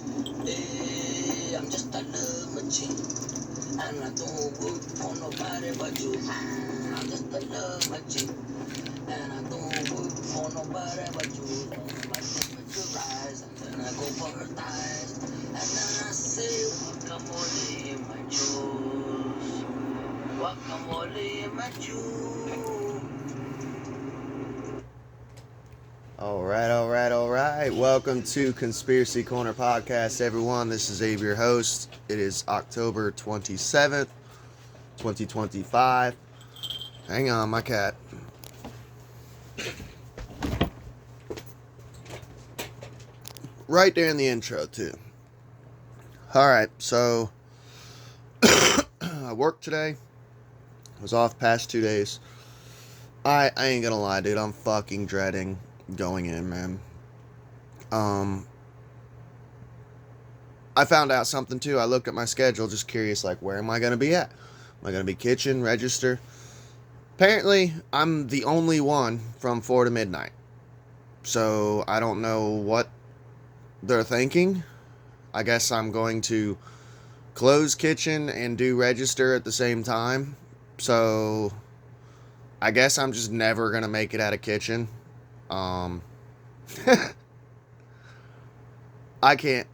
Hey, I'm just a love machine, and I don't work for nobody but you. I'm just a love machine, and I don't work for nobody but you. My temperature rise, and then I go for her thighs, and then I say guacamole in my juice, guacamole in my juice. All right. Welcome to Conspiracy Corner Podcast, everyone. This is Abe, your host. It is October 27th, 2025. Hang on, my cat. Right there in the intro, too. All right, so I worked today. I was off past 2 days. I ain't gonna lie, dude. I'm fucking dreading going in, man. I found out something too. I looked at my schedule, just curious, like, where am I going to be at? Am I going to be kitchen, register? Apparently, I'm the only one from 4 to midnight. So, I don't know what they're thinking. I guess I'm going to close kitchen and do register at the same time. So, I guess I'm just never going to make it out of kitchen. I can't.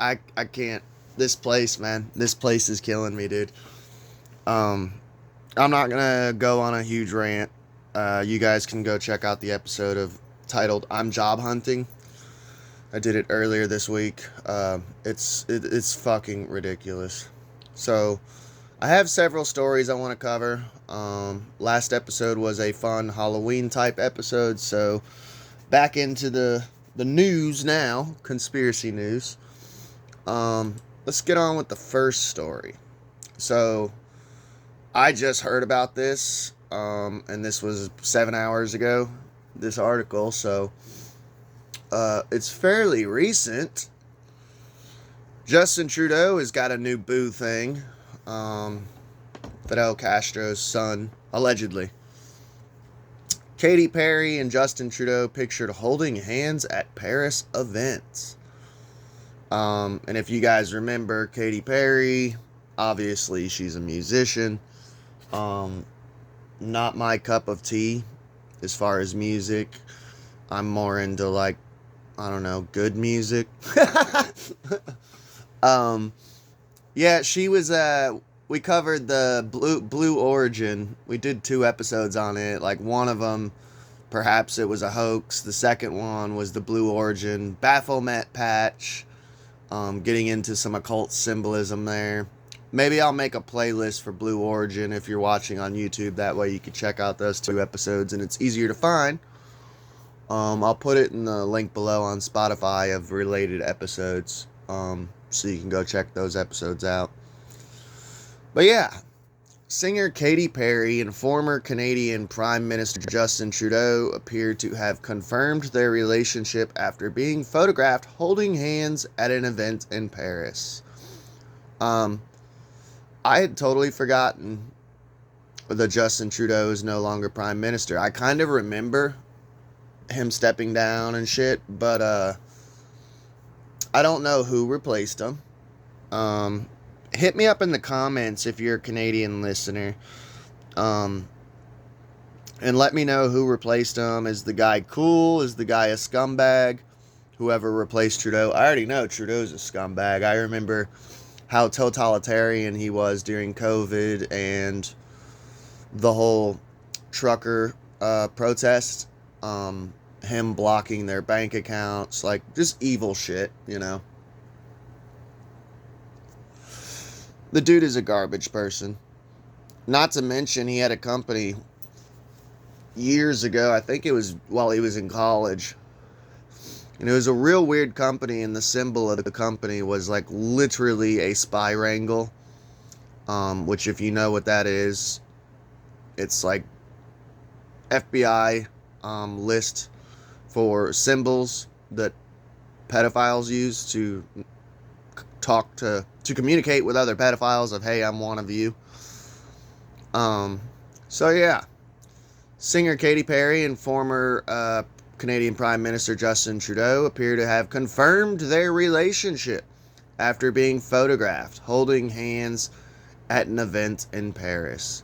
This place, man. This place is killing me, dude. I'm not gonna go on a huge rant. You guys can go check out the episode titled "I'm Job Hunting." I did it earlier this week. It's fucking ridiculous. So, I have several stories I want to cover. Last episode was a fun Halloween type episode, so back into the news now, conspiracy news. Let's get on with the first story. So, I just heard about this, and this was 7 hours ago, this article, so it's fairly recent. Justin Trudeau has got a new boo thing. Fidel Castro's son, allegedly. Katy Perry and Justin Trudeau pictured holding hands at Paris events. And if you guys remember Katy Perry, obviously she's a musician. Not my cup of tea as far as music. I'm more into, like, I don't know, good music. Yeah, she was, we covered the Blue Origin. We did 2 episodes on it. Like, one of them, perhaps it was a hoax. The second one was the Blue Origin Baphomet patch. Getting into some occult symbolism there. Maybe I'll make a playlist for Blue Origin if you're watching on YouTube. That way you can check out those 2 episodes and it's easier to find. I'll put it in the link below on Spotify of related episodes. So you can go check those episodes out. But yeah, singer Katy Perry and former Canadian Prime Minister Justin Trudeau appear to have confirmed their relationship after being photographed holding hands at an event in Paris. I had totally forgotten that Justin Trudeau is no longer Prime Minister. I kind of remember him stepping down and shit, but I don't know who replaced him. Hit me up in the comments if you're a Canadian listener. And let me know who replaced him. Is the guy cool? Is the guy a scumbag? Whoever replaced Trudeau. I already know Trudeau's a scumbag. I remember how totalitarian he was during COVID and the whole trucker protest. Him blocking their bank accounts. Like, just evil shit, you know. The dude is a garbage person. Not to mention, he had a company years ago. I think it was while he was in college. And it was a real weird company, and the symbol of the company was, like, literally a spy wrangle. Which, if you know what that is, it's like FBI list for symbols that pedophiles use to communicate with other pedophiles of, hey, I'm one of you. So yeah, singer Katy Perry and former Canadian Prime Minister Justin Trudeau appear to have confirmed their relationship after being photographed holding hands at an event in Paris.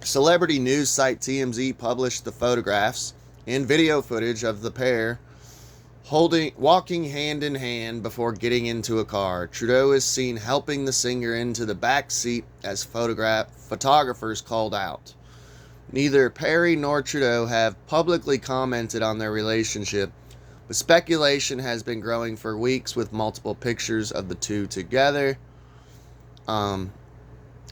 Celebrity news site TMZ published the photographs and video footage of the pair walking hand in hand before getting into a car. Trudeau is seen helping the singer into the back seat as photographers called out. Neither Perry nor Trudeau have publicly commented on their relationship, but speculation has been growing for weeks with multiple pictures of the two together. And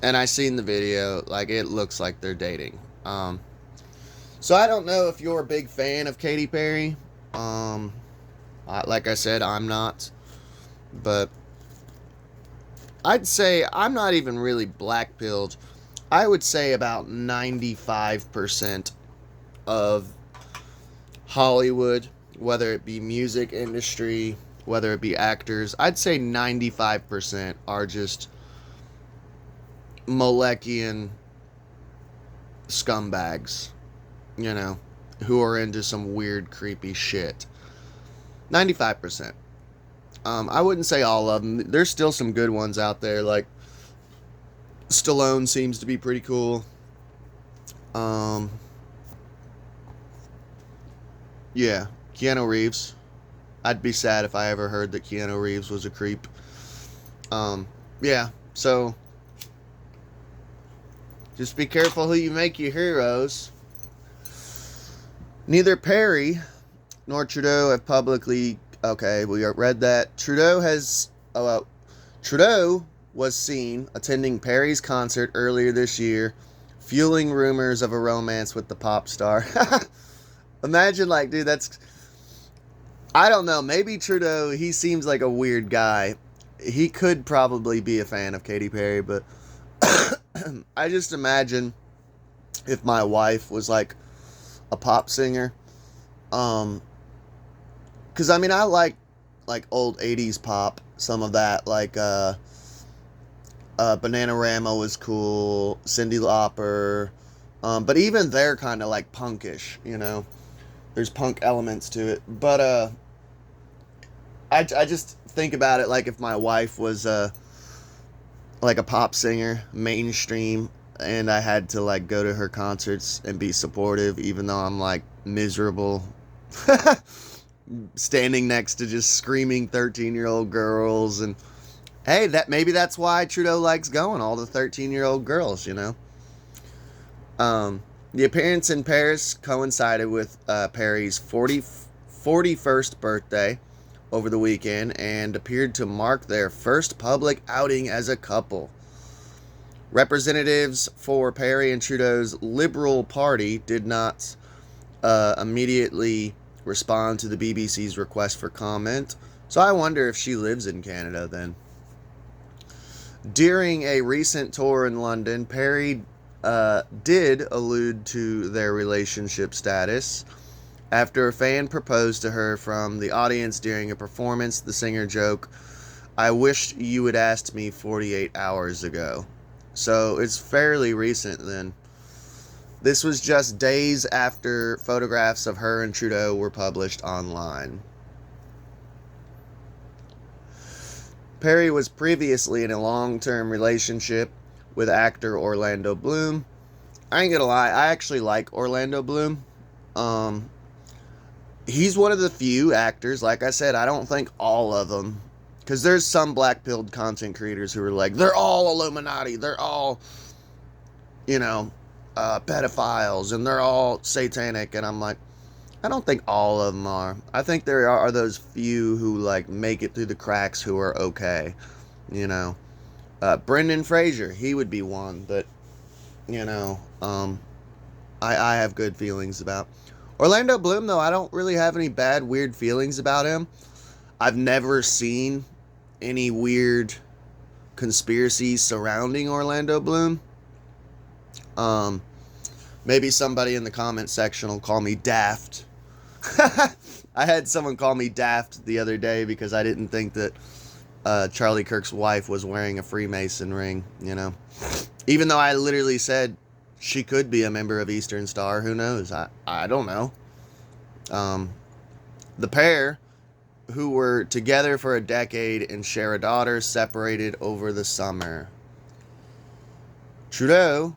I seen the video, like, it looks like they're dating. So I don't know if you're a big fan of Katy Perry. Like I said, I'm not. But I'd say I'm not even really black-pilled. I would say about 95% of Hollywood, whether it be music industry, whether it be actors, I'd say 95% are just Molekian scumbags, you know, who are into some weird, creepy shit. 95%. I wouldn't say all of them. There's still some good ones out there. Like Stallone seems to be pretty cool. Yeah, Keanu Reeves. I'd be sad if I ever heard that Keanu Reeves was a creep. Yeah, so just be careful who you make your heroes. Neither Perry nor Trudeau have publicly... Okay, we read that. Trudeau was seen attending Perry's concert earlier this year, fueling rumors of a romance with the pop star. Imagine, like, dude, that's... I don't know. Maybe Trudeau, he seems like a weird guy. He could probably be a fan of Katy Perry, but I just imagine if my wife was, like, a pop singer. Because, I mean, I like old 80s pop, some of that, like, Bananarama was cool, Cyndi Lauper, but even they're kind of, like, punkish, you know, there's punk elements to it, but, I just think about it, like, if my wife was, like, a pop singer, mainstream, and I had to, like, go to her concerts and be supportive, even though I'm, like, miserable, standing next to just screaming 13-year-old girls. And hey, maybe that's why Trudeau likes going, all the 13-year-old girls, you know. The appearance in Paris coincided with Perry's 41st birthday over the weekend and appeared to mark their first public outing as a couple. Representatives for Perry and Trudeau's Liberal Party did not immediately respond to the BBC's request for comment, so I wonder if she lives in Canada then. During a recent tour in London, Perry did allude to their relationship status. After a fan proposed to her from the audience during a performance, the singer joked, "I wished you had asked me 48 hours ago." So it's fairly recent then. This was just days after photographs of her and Trudeau were published online. Perry was previously in a long-term relationship with actor Orlando Bloom. I ain't gonna lie, I actually like Orlando Bloom. He's one of the few actors, like I said, I don't think all of them, because there's some black-pilled content creators who are like, they're all Illuminati, they're all, you know, pedophiles, and they're all satanic, and I'm like, I don't think all of them are. I think there are those few who, like, make it through the cracks who are okay, you know. Brendan Fraser, he would be one that, you know, I have good feelings about. Orlando Bloom, though, I don't really have any bad, weird feelings about him. I've never seen any weird conspiracies surrounding Orlando Bloom. Maybe somebody in the comment section will call me daft. I had someone call me daft the other day because I didn't think that Charlie Kirk's wife was wearing a Freemason ring, you know. Even though I literally said she could be a member of Eastern Star. Who knows? I don't know. The pair who were together for a decade and share a daughter, separated over the summer. Trudeau,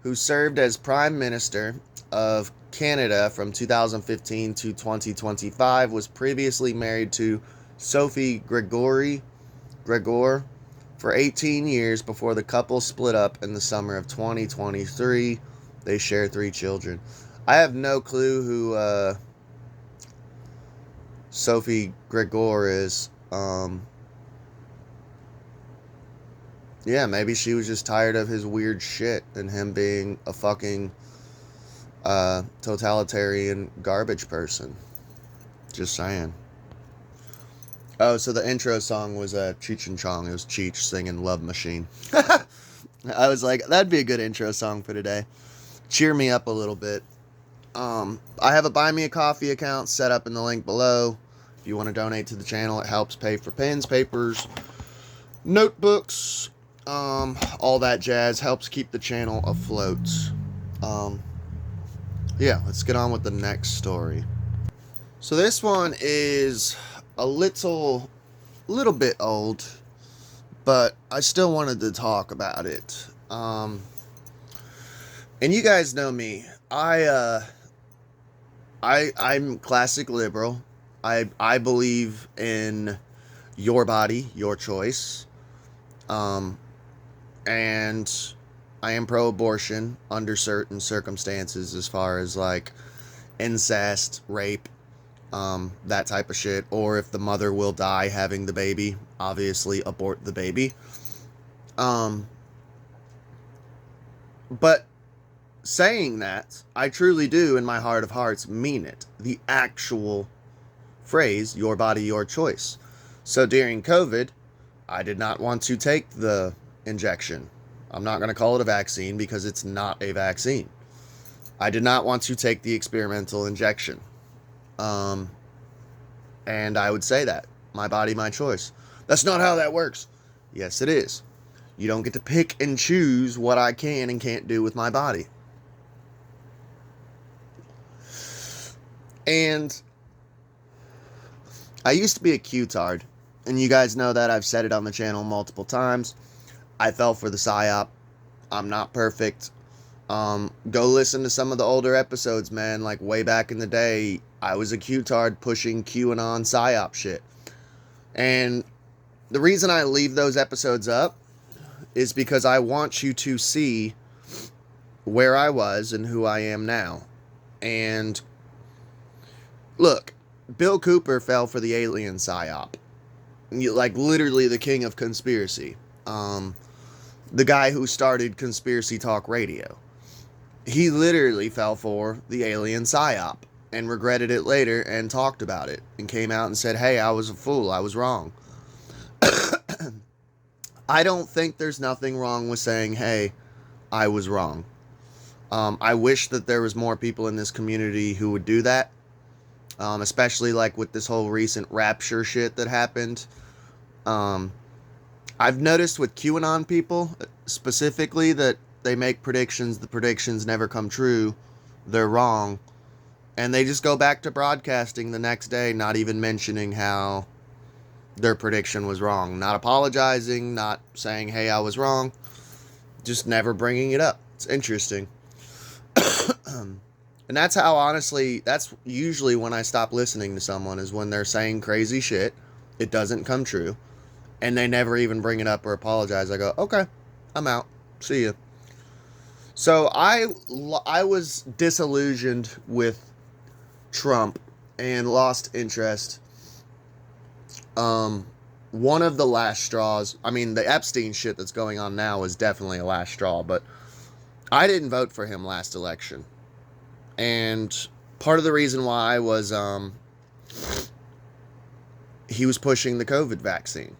who served as Prime Minister of Canada from 2015 to 2025, was previously married to Sophie Gregor for 18 years before the couple split up in the summer of 2023. They share 3 children. I have no clue who Sophie Gregor is. Yeah, maybe she was just tired of his weird shit and him being a fucking totalitarian garbage person. Just saying. Oh, so the intro song was Cheech and Chong. It was Cheech singing Love Machine. I was like, that'd be a good intro song for today. Cheer me up a little bit. I have a Buy Me a Coffee account set up in the link below. If you want to donate to the channel, it helps pay for pens, papers, notebooks, all that jazz. Helps keep the channel afloat. Yeah, let's get on with the next story. So this one is a little bit old, but I still wanted to talk about it. And you guys know me. I'm classic liberal. I believe in your body, your choice. And I am pro-abortion under certain circumstances, as far as like incest, rape, that type of shit. Or if the mother will die having the baby, obviously abort the baby. But saying that, I truly do, in my heart of hearts, mean it. The actual phrase, your body, your choice. So during COVID, I did not want to take the injection. I'm not going to call it a vaccine because it's not a vaccine. I did not want to take the experimental injection. And I would say that. My body, my choice. That's not how that works. Yes, it is. You don't get to pick and choose what I can and can't do with my body. And I used to be a Q-tard. And you guys know that. I've said it on the channel multiple times. I fell for the psyop. I'm not perfect. Go listen to some of the older episodes, man. Like way back in the day, I was a Q-tard pushing QAnon psyop shit. And the reason I leave those episodes up is because I want you to see where I was and who I am now. And look, Bill Cooper fell for the alien psyop. Like literally the king of conspiracy. The guy who started Conspiracy Talk Radio. He literally fell for the alien psyop and regretted it later and talked about it and came out and said, hey, I was a fool. I was wrong. I don't think there's nothing wrong with saying, hey, I was wrong. I wish that there was more people in this community who would do that. Especially like with this whole recent rapture shit that happened. I've noticed with QAnon people specifically that they make predictions. The predictions never come true. They're wrong. And they just go back to broadcasting the next day, not even mentioning how their prediction was wrong. Not apologizing, not saying, hey, I was wrong. Just never bringing it up. It's interesting. And that's how, honestly, that's usually when I stop listening to someone, is when they're saying crazy shit. It doesn't come true. And they never even bring it up or apologize. I go, okay, I'm out. See ya. So I was disillusioned with Trump and lost interest. One of the last straws, I mean, the Epstein shit that's going on now is definitely a last straw, but I didn't vote for him last election. And part of the reason why was he was pushing the COVID vaccine.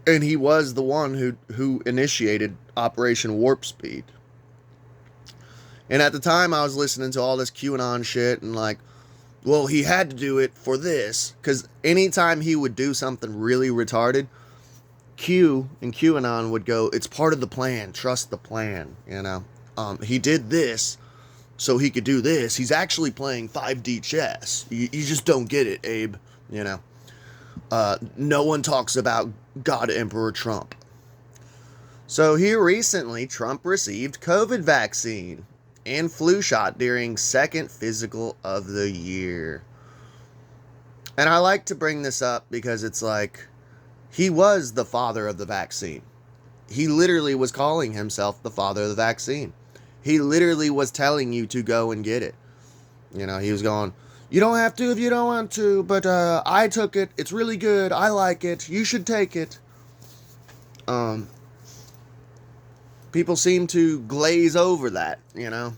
And he was the one who initiated Operation Warp Speed. And at the time, I was listening to all this QAnon shit and like, well, he had to do it for this. Because anytime he would do something really retarded, Q and QAnon would go, it's part of the plan. Trust the plan, you know. He did this so he could do this. He's actually playing 5D chess. You just don't get it, Abe. you know. No one talks about God Emperor Trump. So here recently, Trump received COVID vaccine and flu shot during second physical of the year. And I like to bring this up because it's like, he was the father of the vaccine. He literally was calling himself the father of the vaccine. He literally was telling you to go and get it. You know, he was going, you don't have to if you don't want to, but I took it. It's really good. I like it. You should take it. People seem to glaze over that, you know.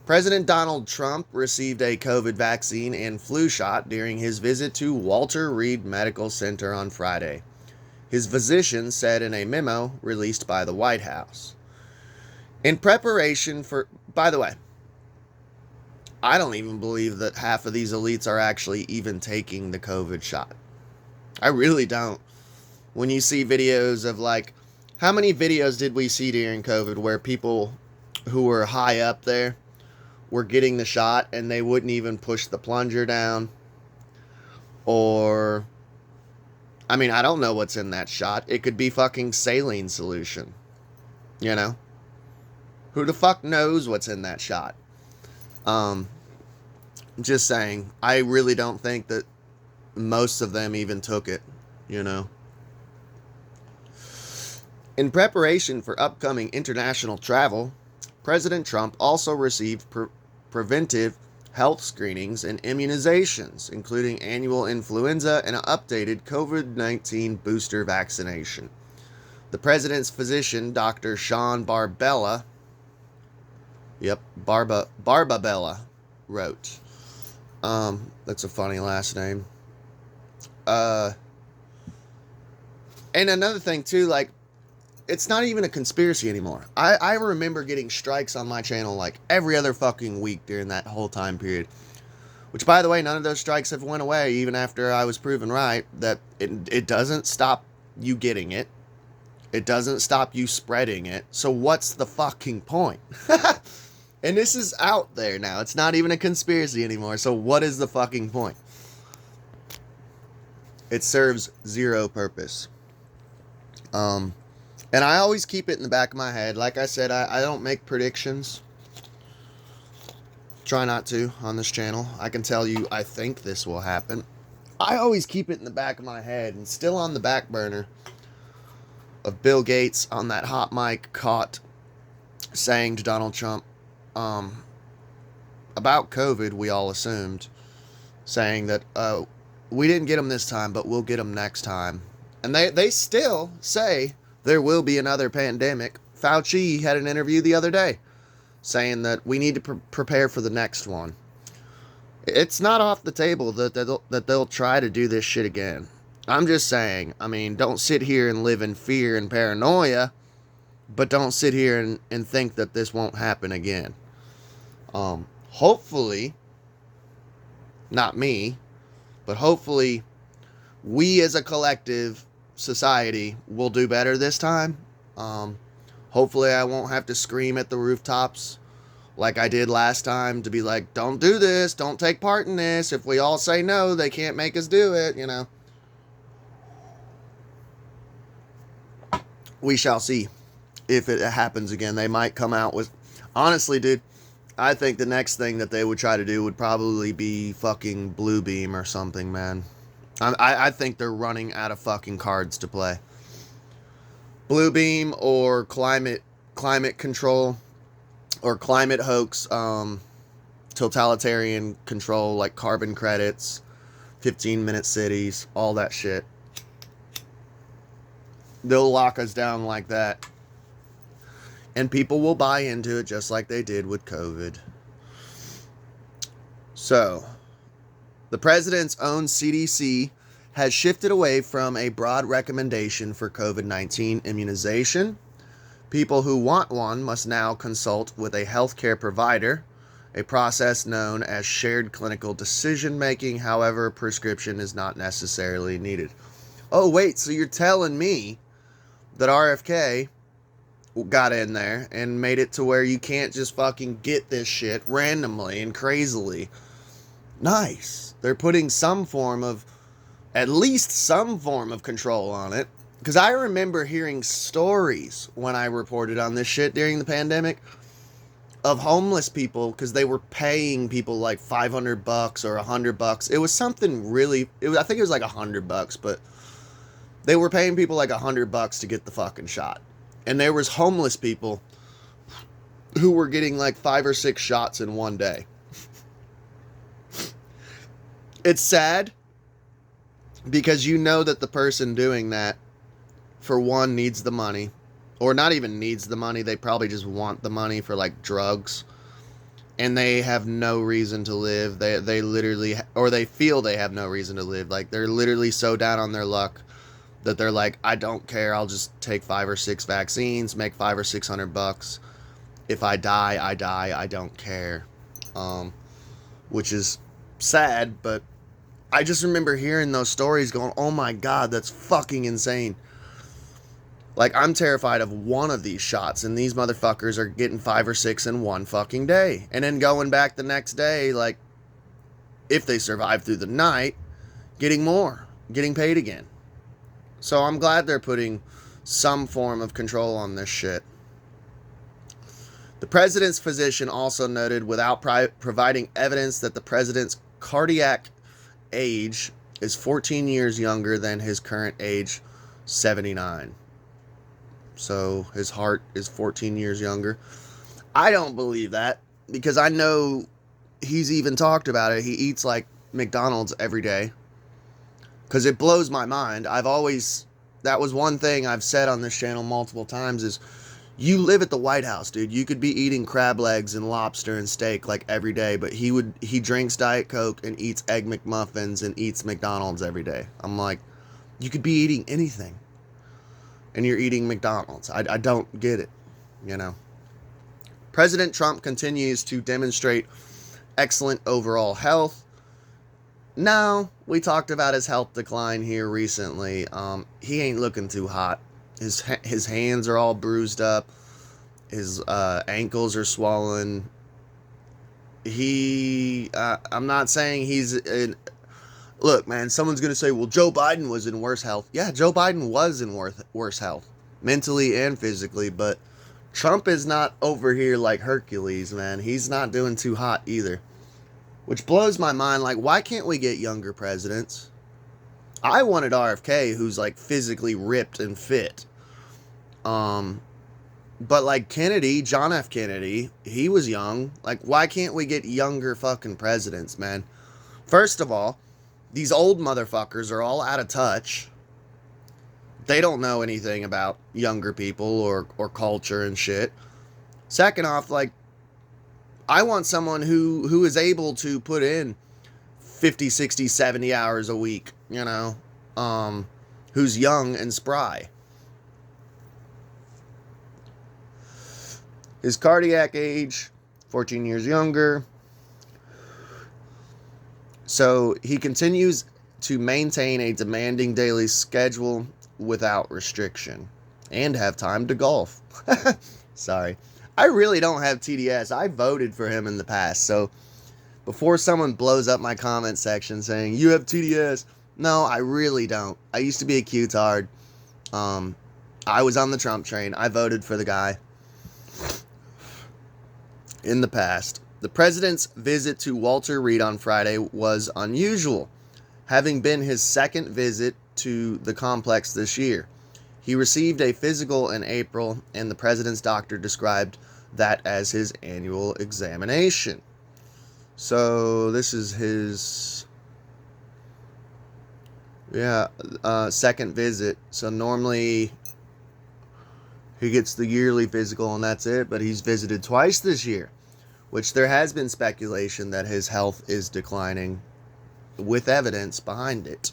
President Donald Trump received a COVID vaccine and flu shot during his visit to Walter Reed Medical Center on Friday. His physician said in a memo released by the White House. In preparation for, by the way, I don't even believe that half of these elites are actually even taking the COVID shot. I really don't. When you see videos of like, how many videos did we see during COVID where people who were high up there were getting the shot and they wouldn't even push the plunger down? Or, I mean, I don't know what's in that shot. It could be fucking saline solution. You know? Who the fuck knows what's in that shot? Just saying, I really don't think that most of them even took it, you know. In preparation for upcoming international travel, President Trump also received preventive health screenings and immunizations, including annual influenza and an updated COVID-19 booster vaccination. The president's physician, Dr. Sean Barbella, Barbabella, wrote. That's a funny last name. And another thing too, like, it's not even a conspiracy anymore. I remember getting strikes on my channel like every other fucking week during that whole time period. Which, by the way, none of those strikes have went away even after I was proven right that it doesn't stop you getting it. It doesn't stop you spreading it. So what's the fucking point? And this is out there now. It's not even a conspiracy anymore. So what is the fucking point? It serves zero purpose. And I always keep it in the back of my head. Like I said, I don't make predictions. Try not to on this channel. I can tell you I think this will happen. I always keep it in the back of my head and still on the back burner of Bill Gates on that hot mic caught saying to Donald Trump, about COVID, we all assumed, saying that we didn't get them this time, but we'll get them next time. And they still say there will be another pandemic. Fauci had an interview the other day saying that we need to prepare for the next one. It's not off the table that they'll try to do this shit again. I'm just saying, I mean, don't sit here and live in fear and paranoia, but don't sit here and think that this won't happen again. Hopefully, not me, but hopefully we as a collective society will do better this time. Hopefully I won't have to scream at the rooftops like I did last time to be like, don't do this, don't take part in this. If we all say no, they can't make us do it, you know. We shall see if it happens again. They might come out with, honestly, dude, I think the next thing that they would try to do would probably be fucking Blue Beam or something, man. I think they're running out of fucking cards to play. Blue Beam or climate control or climate hoax, totalitarian control like carbon credits, 15-minute cities, all that shit. They'll lock us down like that. And people will buy into it just like they did with COVID. So, the president's own CDC has shifted away from a broad recommendation for COVID-19 immunization. People who want one must now consult with a healthcare provider, a process known as shared clinical decision-making. However, prescription is not necessarily needed. Oh, wait, so you're telling me that RFK got in there and made it to where you can't just fucking get this shit randomly and crazily. Nice. They're putting at least some form of control on it. Because I remember hearing stories when I reported on this shit during the pandemic of homeless people, because they were paying people like $500 or $100. It was something really, I think it was like $100, but they were paying people like $100 to get the fucking shot. And there was homeless people who were getting like 5 or 6 shots in one day. It's sad because you know that the person doing that, for one, needs the money. Or not even needs the money, they probably just want the money for like drugs. And they have no reason to live. They literally, or they feel they have no reason to live. Like, they're literally so down on their luck that they're like, I don't care, I'll just take 5 or 6 vaccines, make $500 or $600. If I die, I die, I don't care. Which is sad, but I just remember hearing those stories going, oh my God, that's fucking insane. Like, I'm terrified of one of these shots, and these motherfuckers are getting 5 or 6 in one fucking day. And then going back the next day, like, if they survive through the night, getting more, getting paid again. So I'm glad they're putting some form of control on this shit. The president's physician also noted, without providing evidence, that the president's cardiac age is 14 years younger than his current age, 79. So his heart is 14 years younger. I don't believe that, because I know he's even talked about it. He eats like McDonald's every day. Because it blows my mind. That was one thing I've said on this channel multiple times, is you live at the White House, dude. You could be eating crab legs and lobster and steak like every day, but he drinks Diet Coke and eats Egg McMuffins and eats McDonald's every day. I'm like, you could be eating anything, and you're eating McDonald's. I don't get it, you know. President Trump continues to demonstrate excellent overall health. Now, we talked about his health decline here recently. He ain't looking too hot. His hands are all bruised up. His ankles are swollen. I'm not saying he's in... Look, man, someone's going to say, well, Joe Biden was in worse health. Yeah, Joe Biden was in worse health, mentally and physically, but Trump is not over here like Hercules, man. He's not doing too hot either, which blows my mind. Like, why can't we get younger presidents? I wanted RFK, who's like physically ripped and fit. But like Kennedy, John F. Kennedy, he was young. Like, why can't we get younger fucking presidents, man? First of all, these old motherfuckers are all out of touch. They don't know anything about younger people or culture and shit. Second off, like, I want someone who is able to put in 50, 60, 70 hours a week, you know, who's young and spry. His cardiac age, 14 years younger. So he continues to maintain a demanding daily schedule without restriction and have time to golf. Sorry. I really don't have TDS. I voted for him in the past. So before someone blows up my comment section saying, you have TDS. No, I really don't. I used to be a Q-tard. I was on the Trump train. I voted for the guy in the past. The president's visit to Walter Reed on Friday was unusual, having been his second visit to the complex this year. He received a physical in April, and the president's doctor described that as his annual examination. So this is his second visit. So normally he gets the yearly physical and that's it, but he's visited twice this year, which there has been speculation that his health is declining with evidence behind it.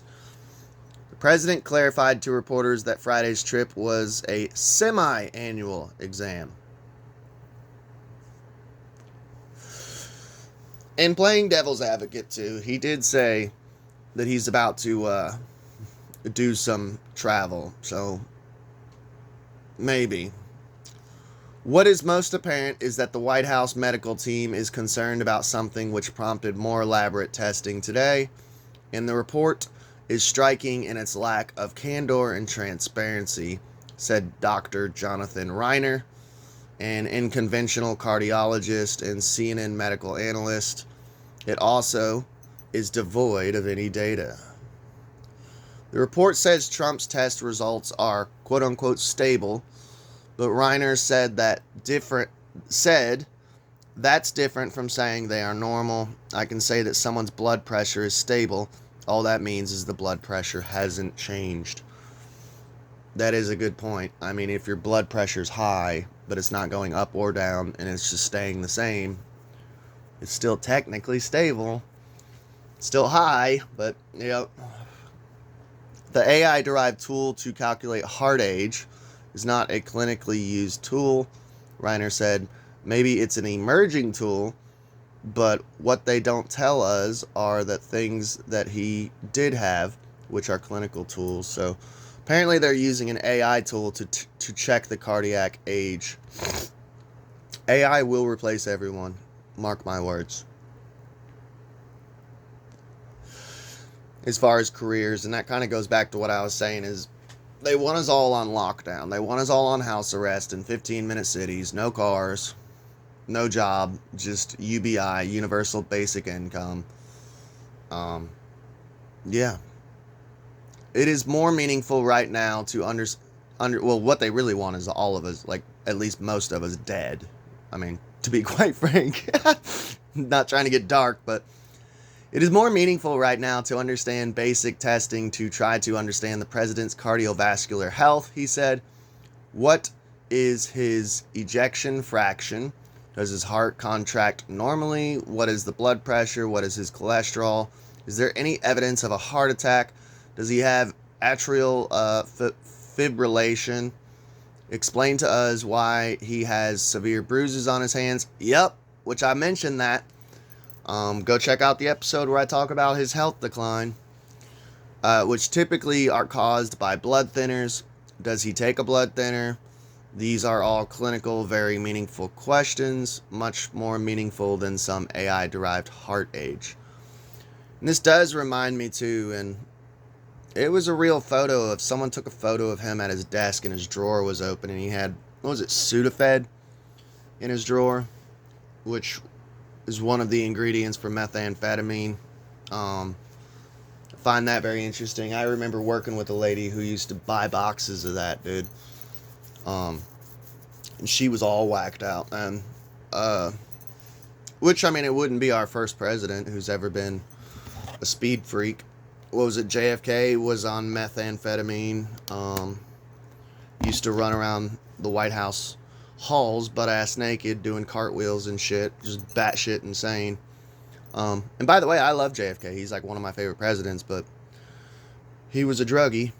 The president clarified to reporters that Friday's trip was a semi-annual exam. And playing devil's advocate too, he did say that he's about to do some travel, so maybe What is most apparent is that the White House medical team is concerned about something which prompted more elaborate testing today, and the report is striking in its lack of candor and transparency, said Dr. Jonathan Reiner, an unconventional cardiologist and CNN medical analyst. It also is devoid of any data. The report says Trump's test results are quote-unquote stable, but Reiner said that's different from saying they are normal. I can say that someone's blood pressure is stable. All that means is the blood pressure hasn't changed. That is a good point. I mean, if your blood pressure's high, but it's not going up or down, and it's just staying the same, it's still technically stable. It's still high, but, you know, the AI-derived tool to calculate heart age is not a clinically used tool. Reiner said, maybe it's an emerging tool, but what they don't tell us are that things that he did have, which are clinical tools. So apparently they're using an AI tool to check the cardiac age. AI will replace everyone. Mark my words. As far as careers, and that kind of goes back to what I was saying, is they want us all on lockdown. They want us all on house arrest in 15-minute cities, no cars, no job, just UBI, Universal Basic Income. Yeah. It is more meaningful right now to well, what they really want is all of us, like at least most of us, dead. I mean, to be quite frank, not trying to get dark, but it is more meaningful right now to understand basic testing to try to understand the president's cardiovascular health, he said. What is his ejection fraction? Does his heart contract normally? What is the blood pressure? What is his cholesterol? Is there any evidence of a heart attack? Does he have atrial fibrillation? Explain to us why he has severe bruises on his hands. Yep, which I mentioned that. Go check out the episode where I talk about his health decline, which typically are caused by blood thinners. Does he take a blood thinner? These are all clinical, very meaningful questions, much more meaningful than some AI-derived heart age. And this does remind me too, and it was a real photo of someone took a photo of him at his desk and his drawer was open and he had, what was it, Sudafed in his drawer, which is one of the ingredients for methamphetamine. I find that very interesting. I remember working with a lady who used to buy boxes of that, dude. And she was all whacked out, and which, I mean, it wouldn't be our first president who's ever been a speed freak. What was it? JFK was on methamphetamine. Used to run around the White House halls butt-ass naked doing cartwheels and shit, just batshit insane. And by the way, I love JFK. He's like one of my favorite presidents, but he was a druggie,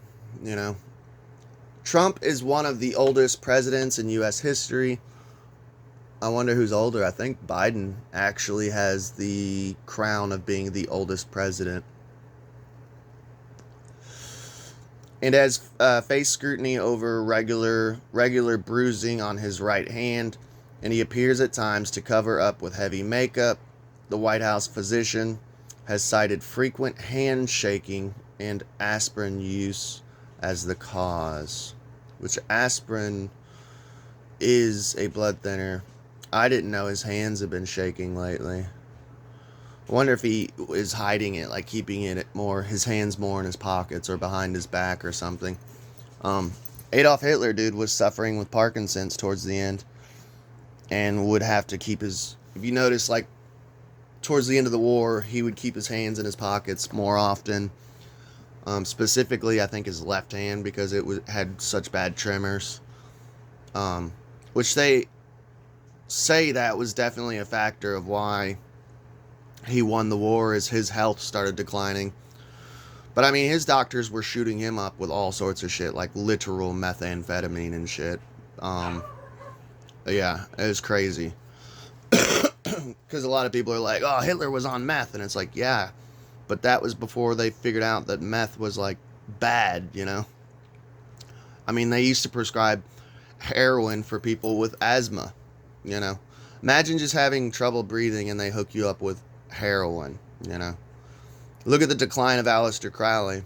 you know. Trump is one of the oldest presidents in U.S. history. I wonder who's older. I think Biden actually has the crown of being the oldest president. And has faced scrutiny over regular bruising on his right hand, and he appears at times to cover up with heavy makeup. The White House physician has cited frequent hand shaking and aspirin use as the cause, which aspirin is a blood thinner. I didn't know his hands have been shaking lately. I wonder if he is hiding it, like keeping it more, his hands more in his pockets or behind his back or something. Adolf Hitler, dude, was suffering with Parkinson's towards the end and would have to keep his, if you notice, like towards the end of the war, he would keep his hands in his pockets more often. Specifically, I think his left hand, because it had such bad tremors. Which they say that was definitely a factor of why he won the war, as his health started declining. But I mean, his doctors were shooting him up with all sorts of shit, like literal methamphetamine and shit. Yeah, it was crazy. Because a lot of people are like, oh, Hitler was on meth, and it's like, yeah, but that was before they figured out that meth was like bad, you know. I mean, they used to prescribe heroin for people with asthma. You know, imagine just having trouble breathing and they hook you up with heroin. You know, look at the decline of Aleister Crowley.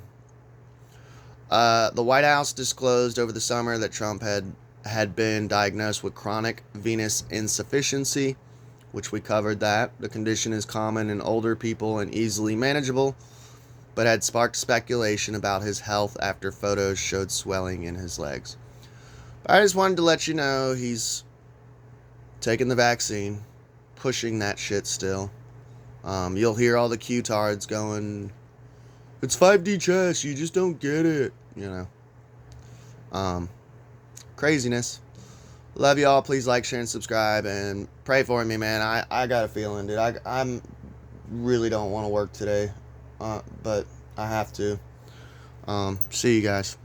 The White House disclosed over the summer that Trump had been diagnosed with chronic venous insufficiency, which we covered that. The condition is common in older people and easily manageable, but had sparked speculation about his health after photos showed swelling in his legs. But I just wanted to let you know he's taking the vaccine, pushing that shit still. You'll hear all the Q-tards going, it's 5D chess, you just don't get it, you know. Craziness. Love y'all. Please like, share, and subscribe, and pray for me, man. I got a feeling, dude. I'm really don't want to work today, but I have to. See you guys.